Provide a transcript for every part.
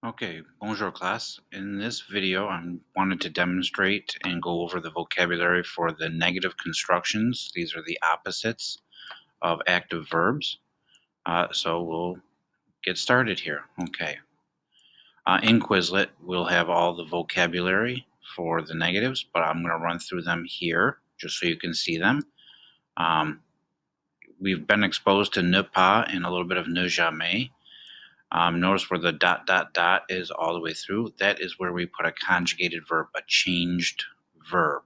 Okay, bonjour class. In this video, I wanted to demonstrate and go over the vocabulary for the negative constructions. These are the opposites of active verbs. So we'll get started here. Okay. In Quizlet, we'll have all the vocabulary for the negatives, but I'm going to run through them here just so you can see them. We've been exposed to ne pas and a little bit of ne jamais. Notice where the ... is all the way through. That is where we put a conjugated verb, a changed verb.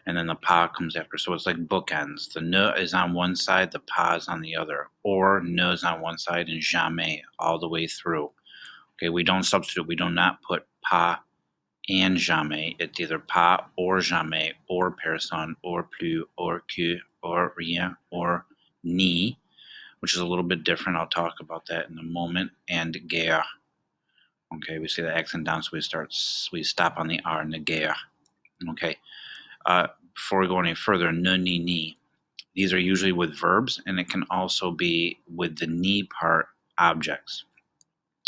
And then the pas comes after. So it's like bookends. The ne is on one side, the pas is on the other. Or ne is on one side and jamais all the way through. Okay, we don't substitute. We do not put pas and jamais. It's either pas or jamais or personne or plus or que or rien or ni, which is a little bit different. I'll talk about that in a moment. And guerre. Okay, we see the accent down, so we stop on the R, ne guerre. Okay, before we go any further, ne ni ni. These are usually with verbs, and it can also be with the ni part objects.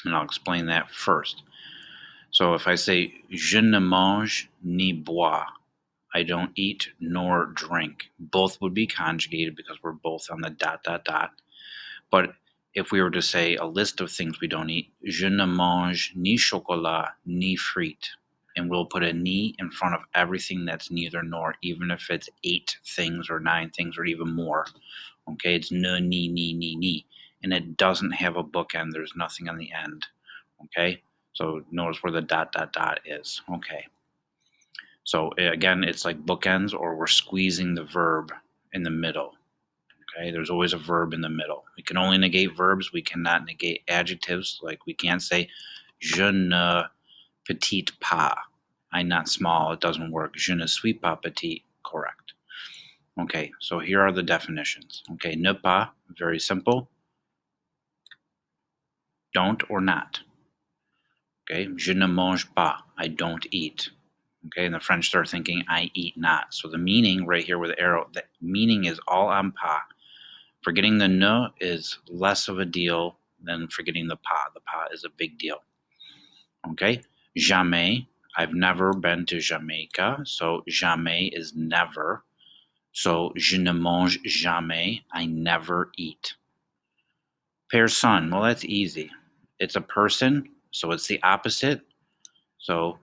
And I'll explain that first. So if I say je ne mange ni bois, I don't eat nor drink. Both would be conjugated because we're both on the ... But if we were to say a list of things we don't eat, je ne mange ni chocolat ni frites, and we'll put a ni in front of everything that's neither nor, even if it's 8 things or 9 things or even more. Okay, it's ne, ni, and it doesn't have a bookend. There's nothing on the end. Okay, so notice where the ... is. Okay, so again, it's like bookends, or we're squeezing the verb in the middle. Okay, there's always a verb in the middle. We can only negate verbs. We cannot negate adjectives. Like we can't say je ne petit pas. I'm not small. It doesn't work. Je ne suis pas petit. Correct. Okay, so here are the definitions. Okay, ne pas, very simple. Don't or not. Okay, je ne mange pas. I don't eat. Okay, and the French start thinking I eat not. So the meaning right here with the arrow, the meaning is all on pas. Forgetting the ne is less of a deal than forgetting the pas. The pas is a big deal. Okay, jamais. I've never been to Jamaica, so jamais is never. So je ne mange jamais. I never eat. Personne. Well, that's easy. It's a person, so it's the opposite. So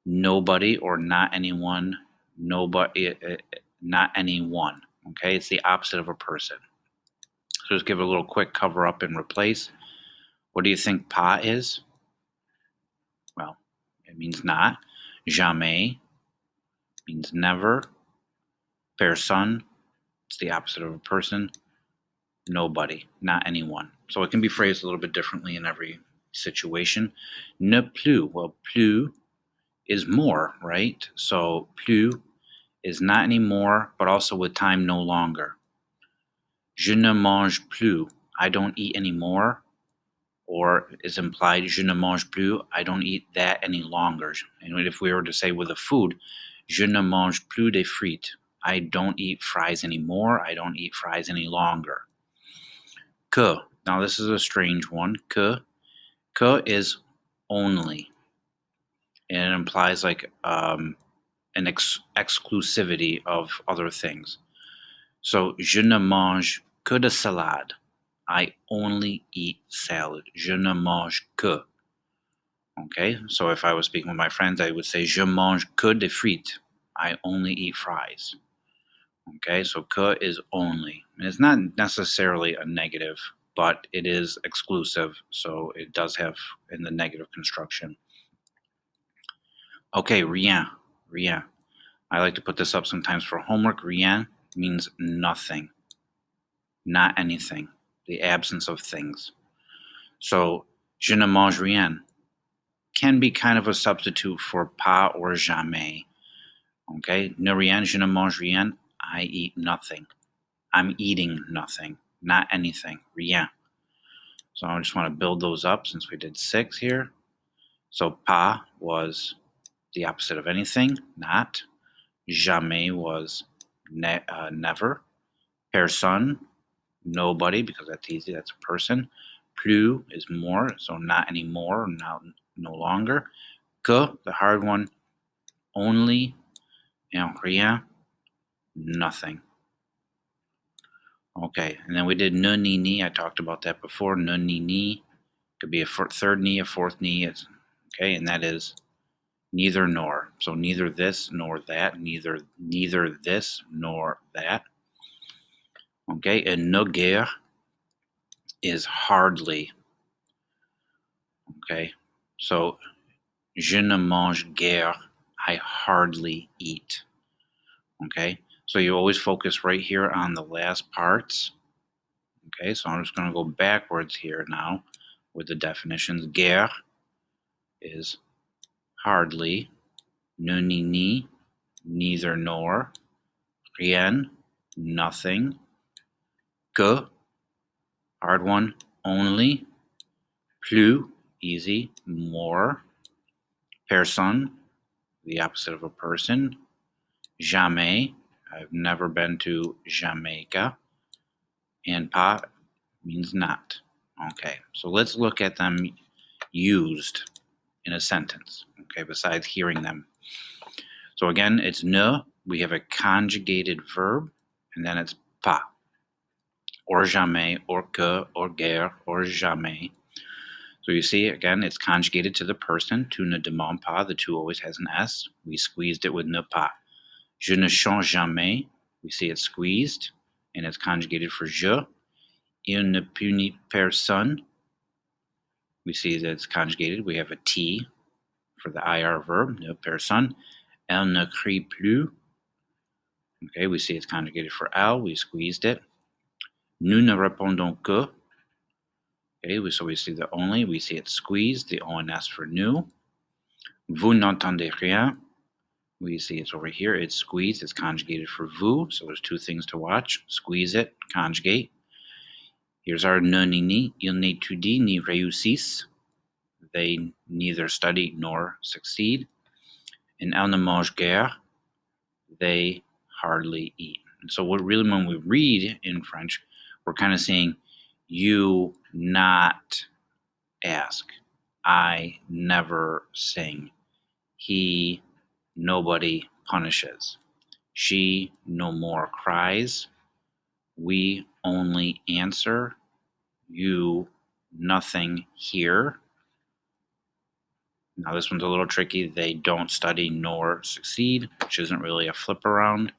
nobody or not anyone. Nobody, not anyone. Okay, it's the opposite of a person. So just give it a little quick cover up and replace. What do you think pas is? Well, it means not. Jamais means never. Personne, it's the opposite of a person. Nobody, not anyone. So it can be phrased a little bit differently in every situation. Ne plus, well, plus is more, right? So plus is not anymore, but also with time no longer. Je ne mange plus, I don't eat anymore, or is implied, je ne mange plus, I don't eat that any longer. And if we were to say with a food, je ne mange plus de frites, I don't eat fries anymore, I don't eat fries any longer. Que, now this is a strange one. Que is only, and it implies like an exclusivity of other things. So je ne mange que de salade. I only eat salad. Je ne mange que. Okay, so if I was speaking with my friends, I would say je mange que de frites. I only eat fries. Okay, so que is only. And it's not necessarily a negative, but it is exclusive, so it does have in the negative construction. Okay, rien. Rien. I like to put this up sometimes for homework. Rien means nothing. Not anything. The absence of things. So, je ne mange rien can be kind of a substitute for pas or jamais. Okay, ne rien, je ne mange rien. I eat nothing. I'm eating nothing, not anything. Rien. So I just want to build those up since we did 6 here. So pas was the opposite of anything, not. Jamais was never. Personne, nobody, because that's easy, that's a person. Plus is more, so not anymore, no longer. Que, the hard one, only, and rien, nothing. Okay, and then we did ne ni ni. I talked about that before. Ne ni ni could be a third ni, a fourth ni. Okay, and that is neither nor. So neither this nor that. Neither this nor that. Okay, and ne guère is hardly. Okay, so je ne mange guère. I hardly eat. Okay, so you always focus right here on the last parts. Okay, so I'm just going to go backwards here now with the definitions. Guère is hardly. Ne ni ni, neither nor. Rien, nothing. Que, hard one, only. Plus, easy, more. Personne, the opposite of a person. Jamais, I've never been to Jamaica. And pas means not. Okay, so let's look at them used in a sentence, okay, besides hearing them. So again, it's ne, we have a conjugated verb, and then it's pas, or jamais, or que, or guère, or jamais. So you see, again, it's conjugated to the person. Tu ne demandes pas, the tu always has an S. We squeezed it with ne pas. Je ne change jamais, we see it's squeezed, and it's conjugated for je. Il ne punit personne, we see that it's conjugated. We have a T for the IR verb, ne personne. Elle ne crie plus. Okay, we see it's conjugated for elle. We squeezed it. Nous ne répondons que. Okay, so we see the only. We see it squeezed. The ONS for nous. Vous n'entendez rien. We see it's over here. It's squeezed. It's conjugated for vous. So there's two things to watch. Squeeze it, conjugate. Here's our ne ni ni. Ils n'étudient ni réussissent. They neither study nor succeed. And elle ne mange guère. They hardly eat. And so what really, when we read in French, we're kind of saying, you not ask. I never sing. He, nobody punishes. She no more cries. We only answer. You nothing hear. Now this one's a little tricky. They don't study nor succeed, which isn't really a flip around.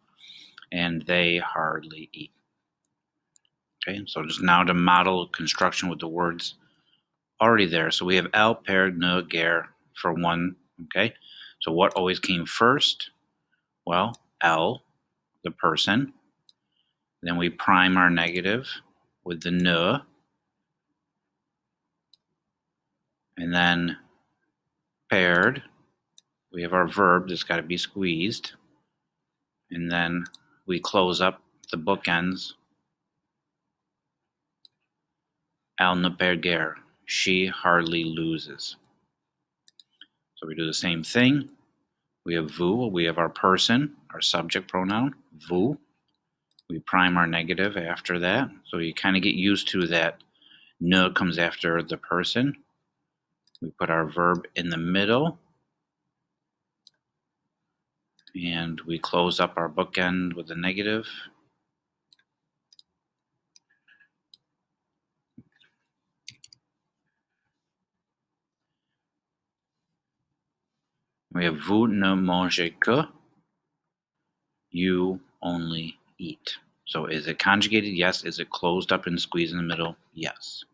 And they hardly eat. Okay, so just now to model construction with the words already there. So we have elle, père, ne, guère for one. Okay, so what always came first? Well, elle, the person. Then we prime our negative with the ne. And then paired, we have our verb that's got to be squeezed. And then we close up the bookends. Elle ne perd guère. She hardly loses. So we do the same thing. We have vous, we have our person, our subject pronoun, vous. We prime our negative after that. So you kind of get used to that ne comes after the person. We put our verb in the middle. And we close up our bookend with the negative. We have vous ne mangez que. You only eat. So is it conjugated? Yes. Is it closed up and squeezed in the middle? Yes.